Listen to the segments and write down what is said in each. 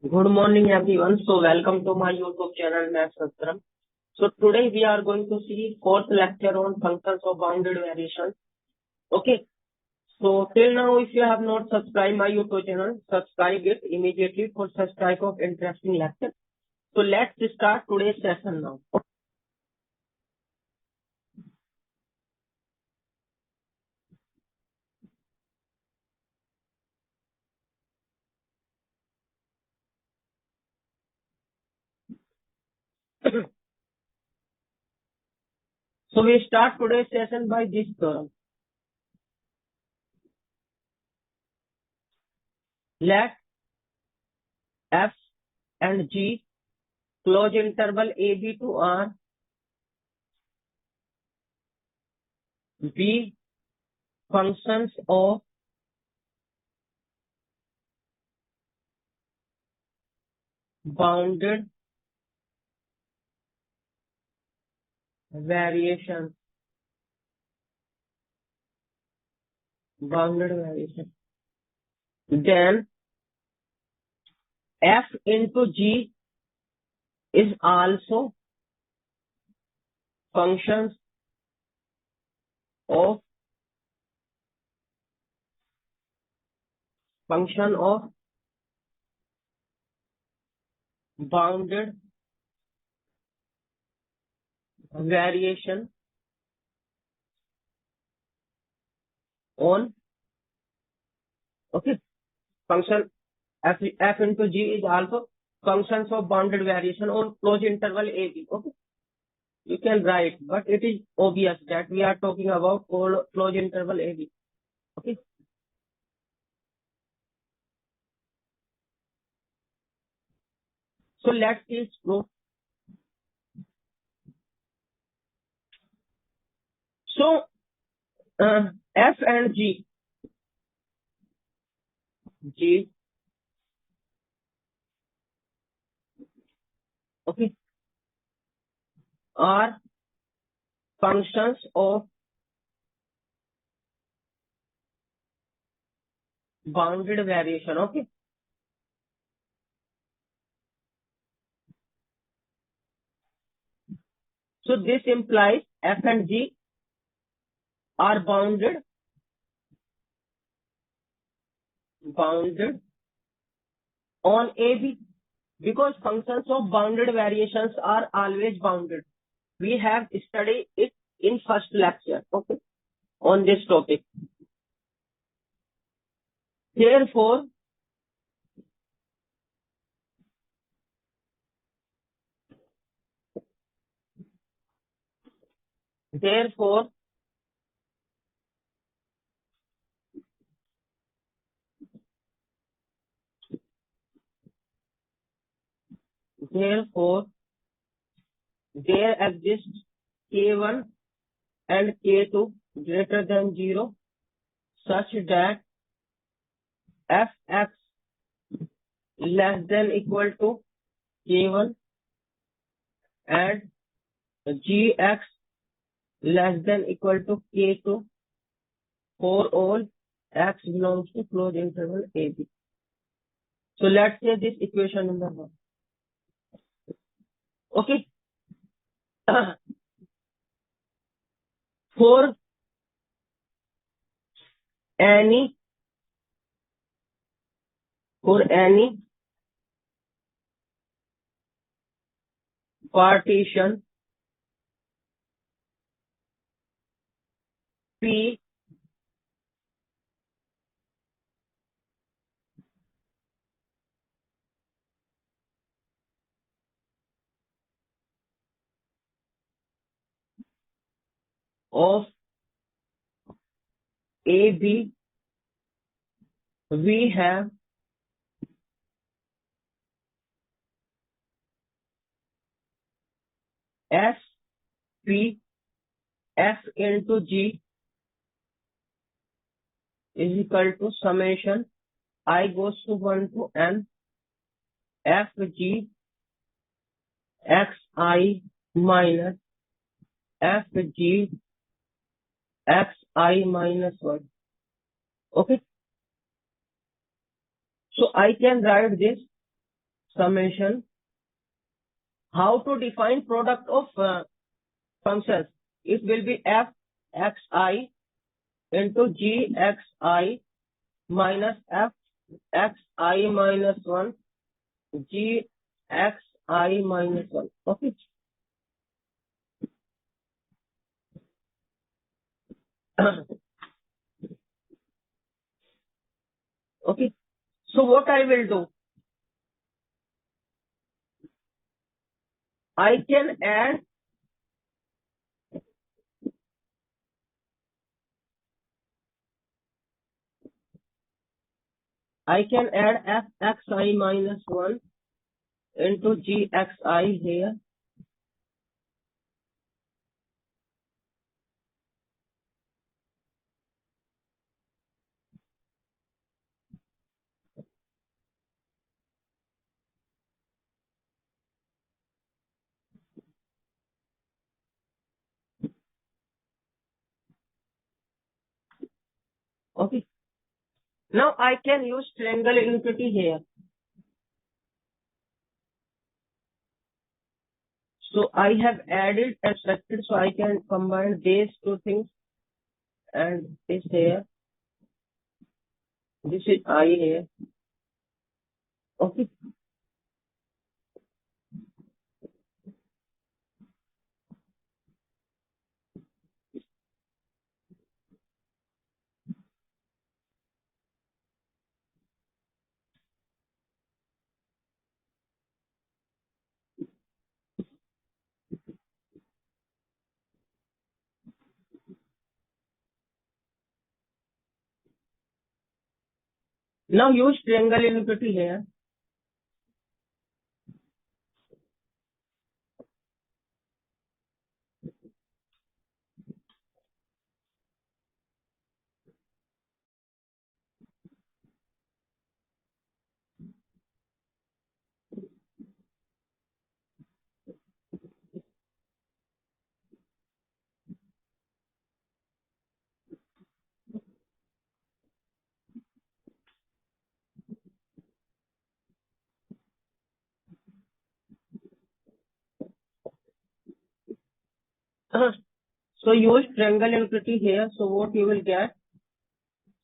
Good morning, everyone. So, welcome to my YouTube channel, Max Sastram. So, today we are going to see fourth lecture on functions of bounded variations. Okay. So, till now, if you have not subscribed my YouTube channel, subscribe it immediately for such type of interesting lecture. So, let's start today's session now. So, we start today's session by this theorem. Let f and g close interval a b to r be functions of bounded variations. Bounded variation. Then f into g is also functions of function of bounded variation on function f into g is also functions of bounded variation on closed interval ab. You can write, but it is obvious that we are talking about closed interval ab. So let's see its proof. So f and g are functions of bounded variation. So this implies f and g are bounded on AB, because functions of bounded variations are always bounded. We have studied it in first lecture, on this topic. Therefore, there exists K1 and K2 greater than 0 such that Fx less than equal to K1 and Gx less than equal to K2 for all x belongs to closed interval AB. So let's say this equation number 1. For any partition P of AB, we have SP F into G is equal to summation I goes to 1 to n FG XI minus FG XI minus 1. So I can write this summation. How to define product of functions? It will be fxi into gxi minus fxi minus 1 gxi minus 1. Okay. Okay. So what I will do? I can add fxi minus 1 into gxi here. Okay. Now I can use triangle iniquity here. So I have added and subtracted, so I can combine these two things and this here. This is I here. Okay. Now use triangle iniquity here. So use triangle iniquity here. So what you will get?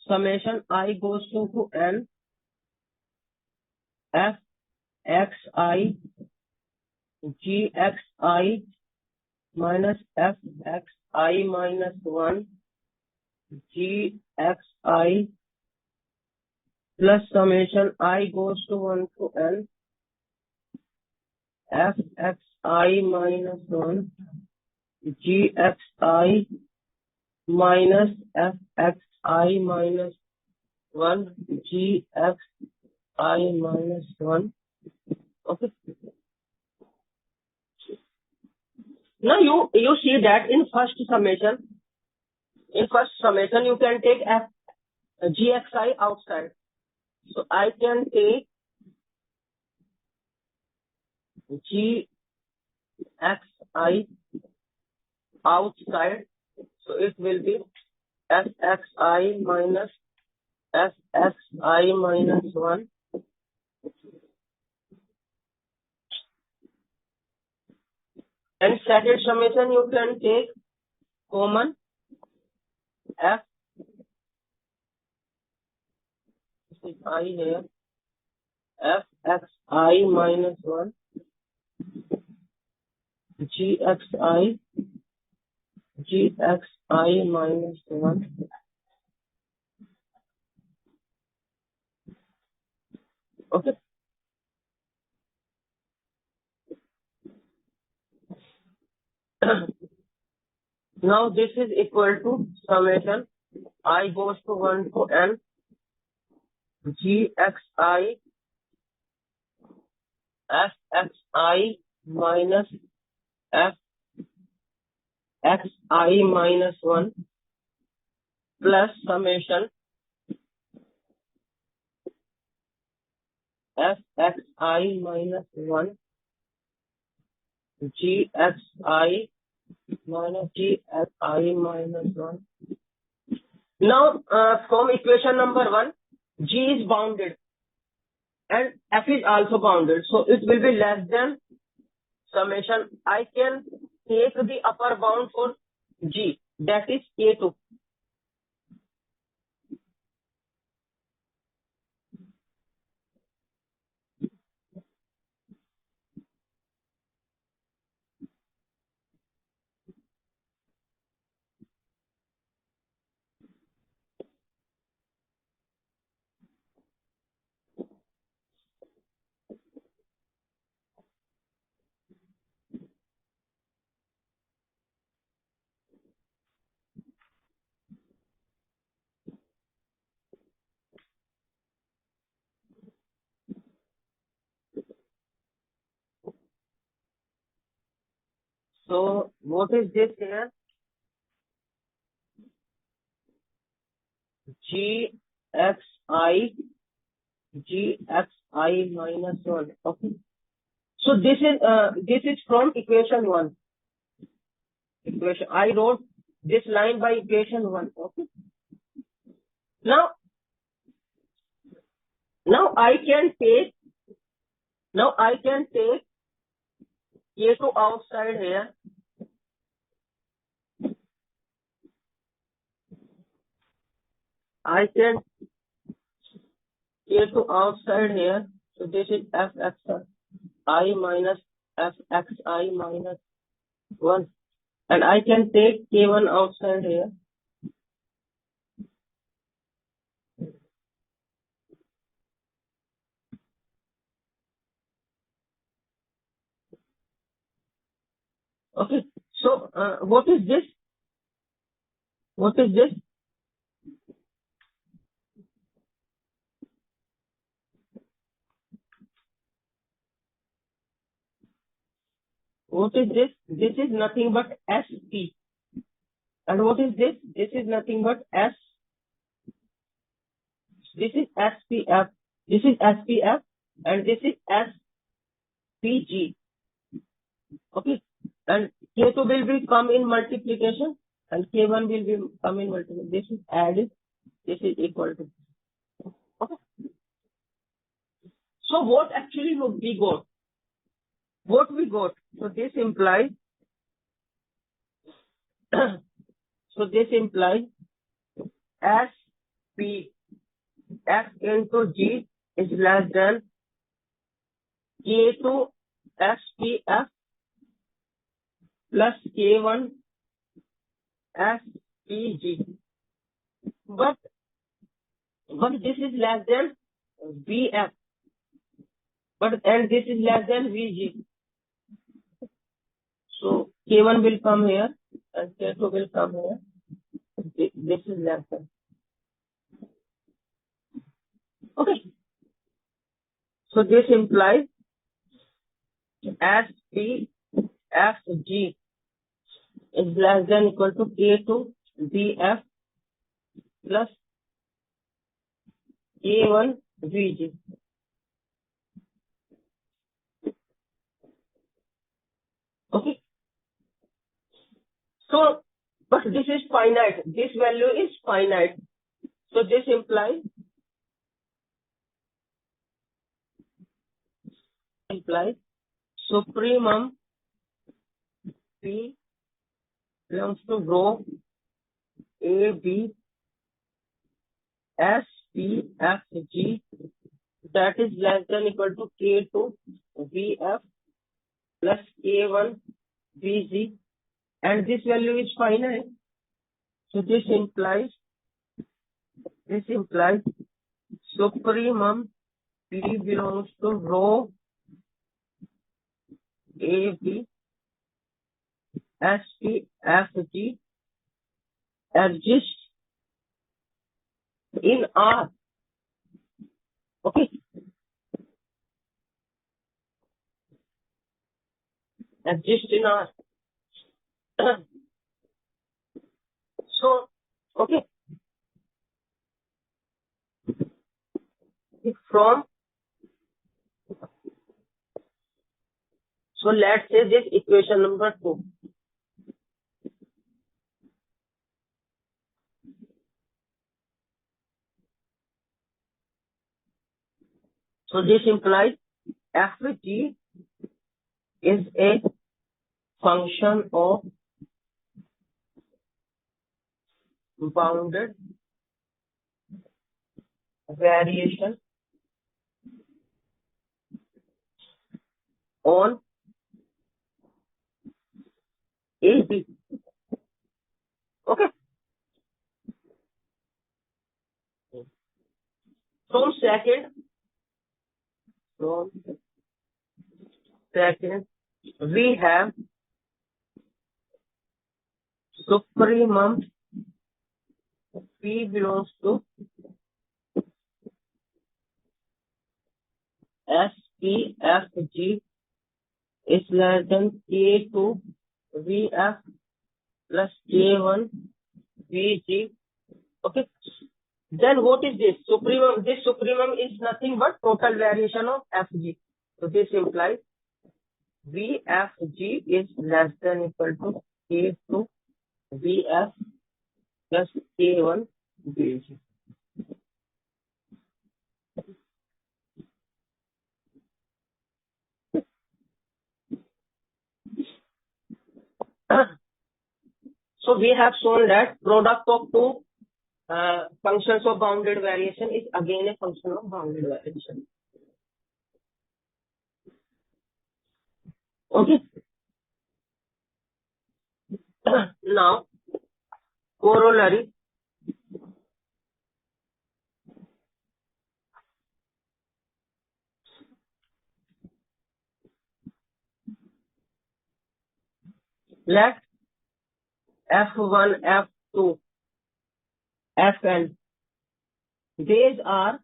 Summation I goes to n f x I g x I minus f x I minus 1 g x I plus summation I goes to 1 to n f x I minus 1 g x I minus f x I minus 1 g x I minus 1. Okay. Now you see that in first summation you can take gxi outside. So I can take gxi outside. So it will be fxi minus fxi minus 1. And second summation you can take common f I here fxi minus 1 gxi minus 1. Okay. Now this is equal to summation I goes to 1 to n gxi fxi minus fxi minus 1 plus summation fxi minus 1 gxi minus gxi minus 1. Now from equation number 1, G is bounded. and f is also bounded, so it will be less than summation. I can take the upper bound for g, that is k2. So what is this here? gxi minus 1. Okay. So this is from equation 1. I wrote this line by equation 1. Okay. Now I can take k2 outside here. I can k2 outside here. So this is fxi minus fxi minus 1. And I can take k1 outside here. Okay. So what is this? What is this? What is this? This is nothing but SP. And what is this? This is nothing but S. This is SPF. This is SPF. And this is SPG. Okay. And K2 will be come in multiplication. And K1 will be come in multiplication. This is added. This is equal to. Okay. So what actually we got? What we got? So this implies SP F into G is less than K2 SPF plus K1 SPG. But this is less than VF. And this is less than VG. So K1 will come here and K2 will come here. This is less than. Okay. So this implies SPFG is less than equal to K2 VF plus K1 VG. Okay. So, but this is finite. This value is finite. So this implies supremum P belongs to rho A B S P F G, that is less than equal to K2 VF plus K1 VG, and this value is finite. So this implies supremum P belongs to rho A B S P F G exists in R. Okay. Exists in R. So, okay. From, so let's say this equation number 2. So this implies fg is a function of bounded variation on AB. Okay. From second, we have supremum P belongs to SPFG is less than K2 VF plus K1 VG. Okay. Then what is this? Supremum. This supremum is nothing but total variation of FG. So this implies VFG is less than equal to K2 VF plus K1 VG. So we have shown that product of two functions of bounded variation is again a function of bounded variation. Okay. Now, corollary. Let F1, F2, Fn, these are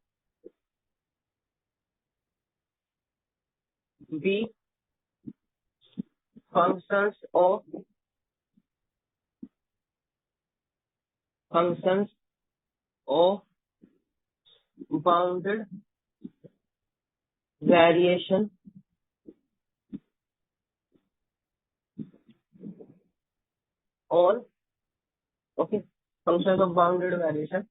the functions of bounded variation on, okay, functions of bounded variation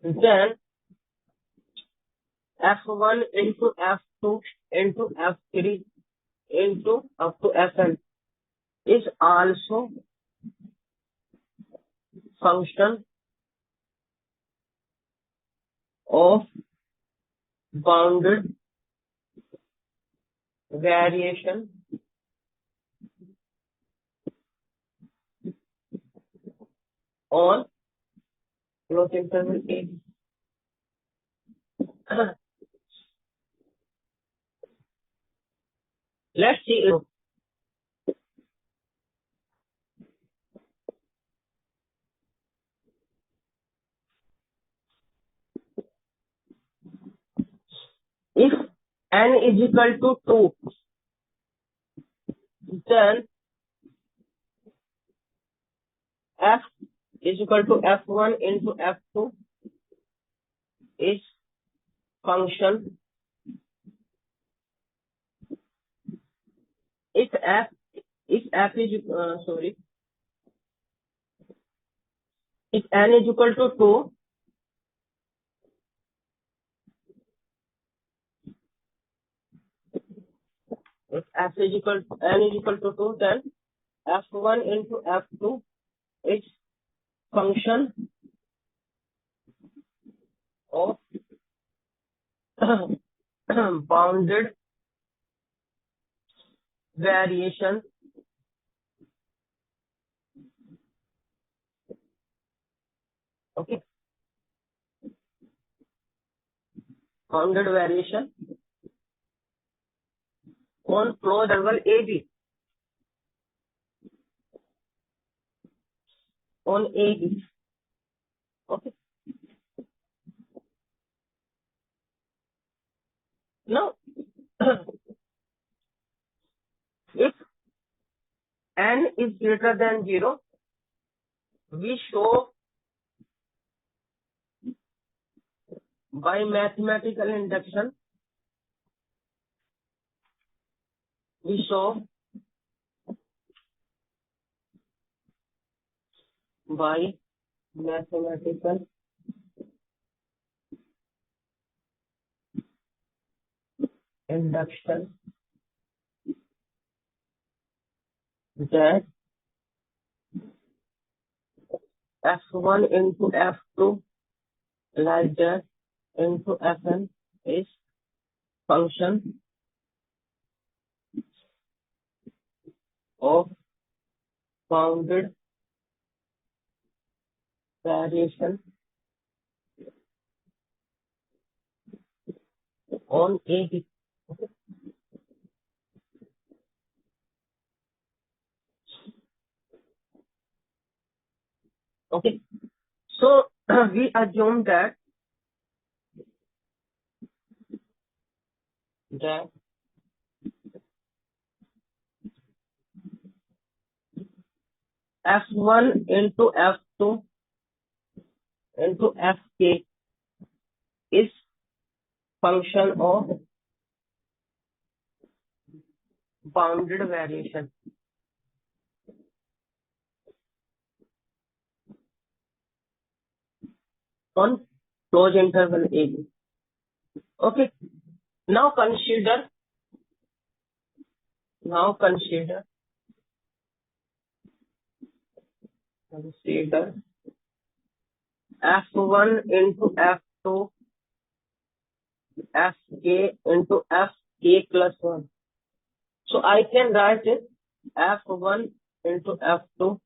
then F1 into F2 into F3 into up to Fn is also function of bounded variation on closed interval A. Let's see if n is equal to 2, then f is equal to f1 into f2 is function if f is if n is equal to 2, if f is equal n is equal to 2, then f1 into f2 is function of bounded variation okay bounded variation on closed interval AB on AB. Okay. Now, if n is greater than 0, we show by mathematical induction, we show by mathematical induction that f1 into f2 like that into fn is function of bounded variation on A. Okay. So we assume that f1 into f2 into fk is function of bounded variation on closed interval AB. Okay. Now consider f1 into f2 fk into fk plus 1. So I can write it f1 into f2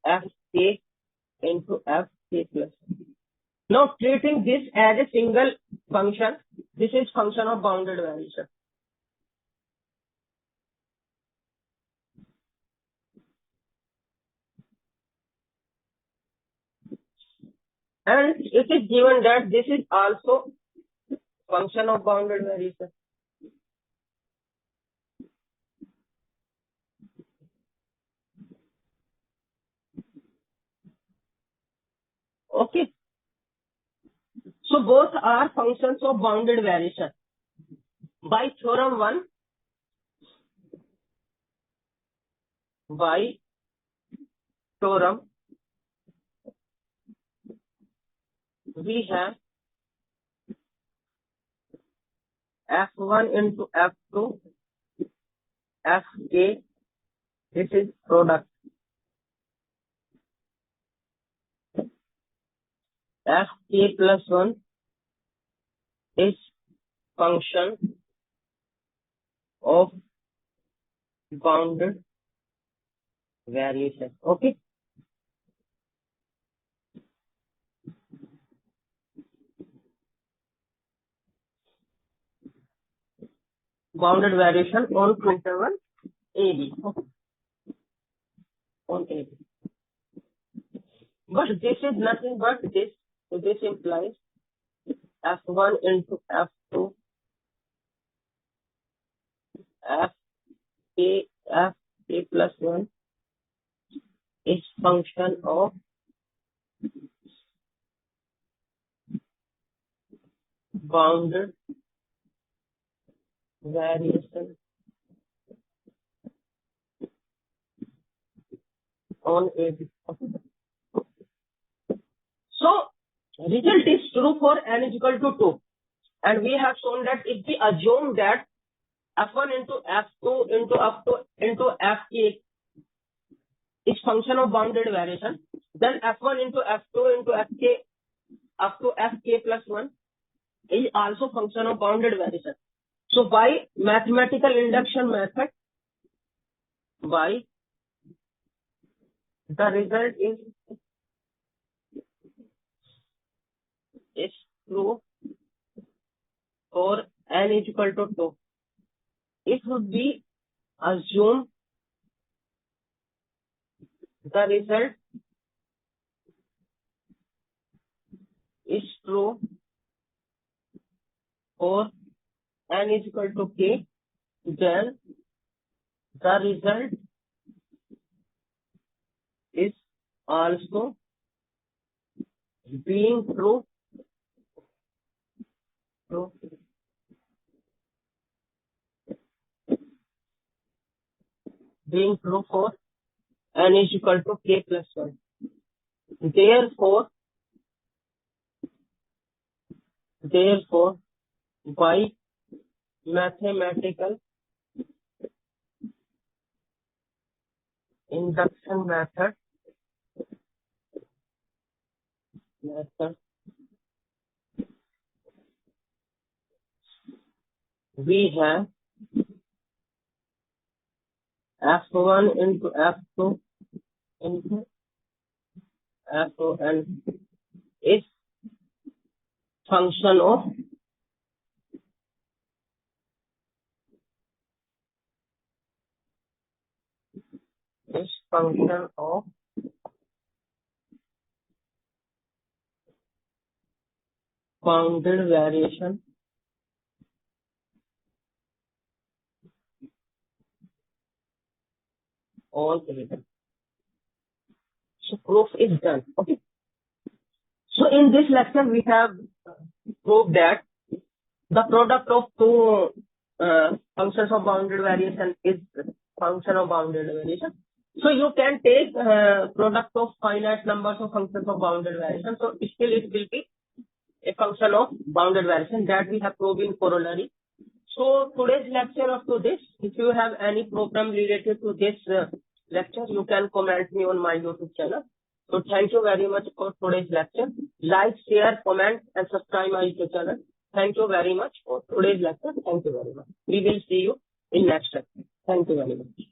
fk into fk plus 1. Now treating this as a single function, this is function of bounded variation. And it is given that this is also function of bounded variation. Okay. So both are functions of bounded variation. By theorem 1, we have f1 into f2 fk, this is product, fk plus 1 is function of bounded variation. Okay. Bounded variation on interval AB. Okay. On AB. But this is nothing but this. So this implies f1 into f2 fk plus 1 is function of bounded variation on AB. So result is true for n is equal to 2. And we have shown that if we assume that f1 into f2 into fk is function of bounded variation, then f1 into f2 into fk up to fk plus 1 is also function of bounded variation. So by mathematical induction method, the result is true for n is equal to 2. It would be assume the result is true for n is equal to k, then the result is also being true for n is equal to k plus 1. Therefore, by mathematical induction method, we have F1 into F2 into F2n is function of bounded variation all together. So proof is done. Okay. So in this lecture we have proved that the product of two functions of bounded variation is function of bounded variation. So you can take product of finite numbers of functions of bounded variation. So still it will be a function of bounded variation that we have proved in corollary. So today's lecture up to this. If you have any problem related to this lecture, you can comment me on my YouTube channel. So thank you very much for today's lecture. Like, share, comment and subscribe my YouTube channel. Thank you very much for today's lecture. Thank you very much. We will see you in next lecture. Thank you very much.